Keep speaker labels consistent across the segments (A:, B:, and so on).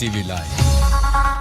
A: यूएनटीवी live,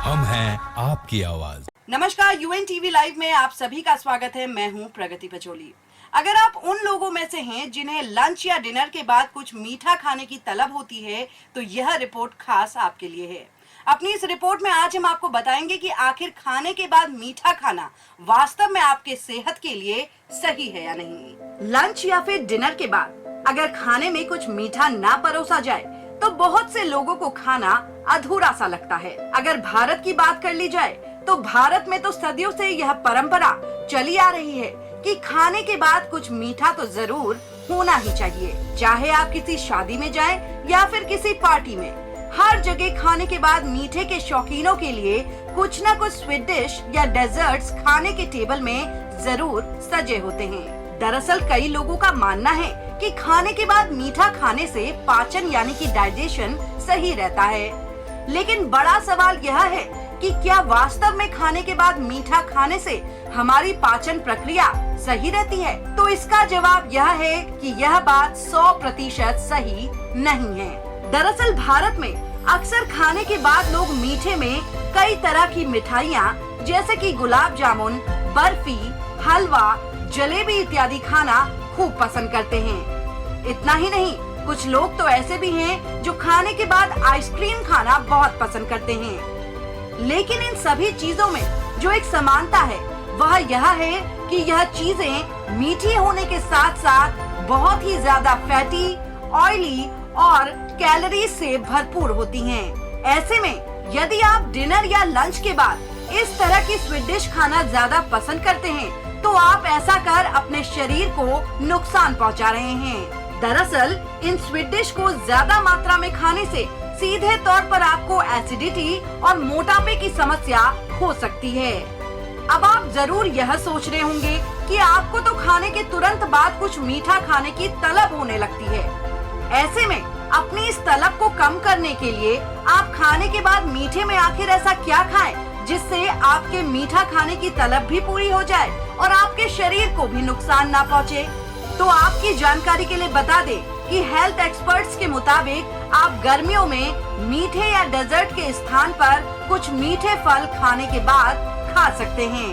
A: हम हैं आपकी आवाज।
B: नमस्कार, यूएनटीवी लाइव में आप सभी का स्वागत है। मैं हूं प्रगति पचोली। अगर आप उन लोगों में से हैं जिन्हें लंच या डिनर के बाद कुछ मीठा खाने की तलब होती है, तो यह रिपोर्ट खास आपके लिए है। अपनी इस रिपोर्ट में आज हम आपको बताएंगे कि आखिर खाने के बाद मीठा खाना वास्तव में आपके सेहत के लिए सही है या नहीं। लंच या फिर डिनर के बाद अगर खाने में कुछ मीठा ना परोसा जाए तो बहुत से लोगों को खाना अधूरा सा लगता है। अगर भारत की बात कर ली जाए तो भारत में तो सदियों से यह परंपरा चली आ रही है कि खाने के बाद कुछ मीठा तो जरूर होना ही चाहिए। चाहे आप किसी शादी में जाएं या फिर किसी पार्टी में, हर जगह खाने के बाद मीठे के शौकीनों के लिए कुछ न कुछ स्वीट डिश या डेजर्ट्स खाने के टेबल में जरूर सजे होते हैं। दरअसल कई लोगों का मानना है कि खाने के बाद मीठा खाने से पाचन यानी कि डाइजेशन सही रहता है। लेकिन बड़ा सवाल यह है कि क्या वास्तव में खाने के बाद मीठा खाने से हमारी पाचन प्रक्रिया सही रहती है? तो इसका जवाब यह है कि यह बात 100% सही नहीं है। दरअसल भारत में अक्सर खाने के बाद लोग मीठे में कई तरह की मिठाइयाँ जैसे कि गुलाब जामुन, बर्फी, हलवा, जलेबी इत्यादि खाना खूब पसंद करते हैं। इतना ही नहीं, कुछ लोग तो ऐसे भी हैं जो खाने के बाद आइसक्रीम खाना बहुत पसंद करते हैं। लेकिन इन सभी चीजों में जो एक समानता है वह यह है कि यह चीजें मीठी होने के साथ साथ बहुत ही ज्यादा फैटी, ऑयली और कैलोरी से भरपूर होती हैं। ऐसे में यदि आप डिनर या लंच के बाद इस तरह की स्वीट डिश खाना ज्यादा पसंद करते हैं तो आप ऐसा कर अपने शरीर को नुकसान पहुंचा रहे हैं। दरअसल इन स्वीट डिश को ज्यादा मात्रा में खाने से सीधे तौर पर आपको एसिडिटी और मोटापे की समस्या हो सकती है। अब आप जरूर यह सोच रहे होंगे कि आपको तो खाने के तुरंत बाद कुछ मीठा खाने की तलब होने लगती है। ऐसे में अपनी इस तलब को कम करने के लिए आप खाने के बाद मीठे में आखिर ऐसा क्या खाएं जिससे आपके मीठा खाने की तलब भी पूरी हो जाए और आपके शरीर को भी नुकसान ना पहुंचे। तो आपकी जानकारी के लिए बता दें कि हेल्थ एक्सपर्ट्स के मुताबिक आप गर्मियों में मीठे या डेजर्ट के स्थान पर कुछ मीठे फल खाने के बाद खा सकते हैं।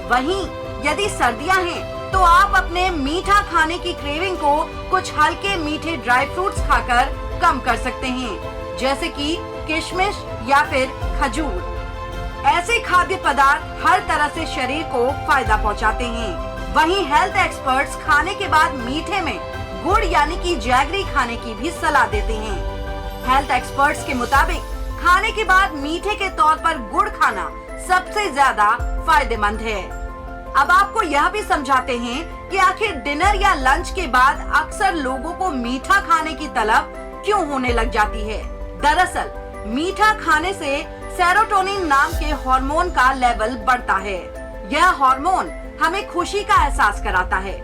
B: वहीं यदि सर्दियां हैं तो आप अपने मीठा खाने की क्रेविंग को कुछ हल्के मीठे ड्राई फ्रूट्स खाकर कम कर सकते हैं, जैसे कि किशमिश या फिर खजूर। ऐसे खाद्य पदार्थ हर तरह से शरीर को फायदा पहुंचाते हैं। वहीं हेल्थ एक्सपर्ट्स खाने के बाद मीठे में गुड़ यानी कि जैगरी खाने की भी सलाह देते हैं। हेल्थ एक्सपर्ट्स के मुताबिक खाने के बाद मीठे के तौर पर गुड़ खाना सबसे ज्यादा फायदेमंद है। अब आपको यह भी समझाते हैं कि आखिर डिनर या लंच के बाद अक्सर लोगों को मीठा खाने की तलब क्यों होने लग जाती है। दरअसल मीठा खाने से सेरोटोनिन नाम के हार्मोन का लेवल बढ़ता है। यह हार्मोन हमें खुशी का एहसास कराता है।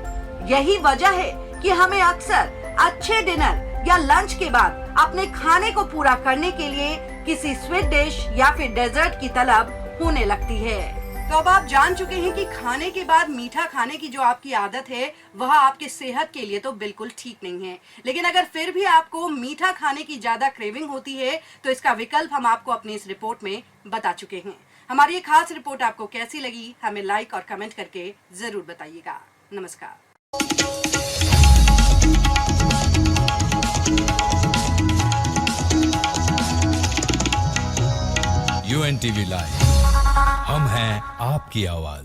B: यही वजह है कि हमें अक्सर अच्छे डिनर या लंच के बाद अपने खाने को पूरा करने के लिए किसी स्वीट डिश या फिर डेजर्ट की तलब होने लगती है। तो अब आप जान चुके हैं कि खाने के बाद मीठा खाने की जो आपकी आदत है वह आपके सेहत के लिए तो बिल्कुल ठीक नहीं है। लेकिन अगर फिर भी आपको मीठा खाने की ज्यादा क्रेविंग होती है तो इसका विकल्प हम आपको अपनी इस रिपोर्ट में बता चुके हैं। हमारी ये खास रिपोर्ट आपको कैसी लगी हमें लाइक और कमेंट करके जरूर बताइएगा। नमस्कार।
A: यूएनटीवी लाइव, हम हैं आपकी आवाज।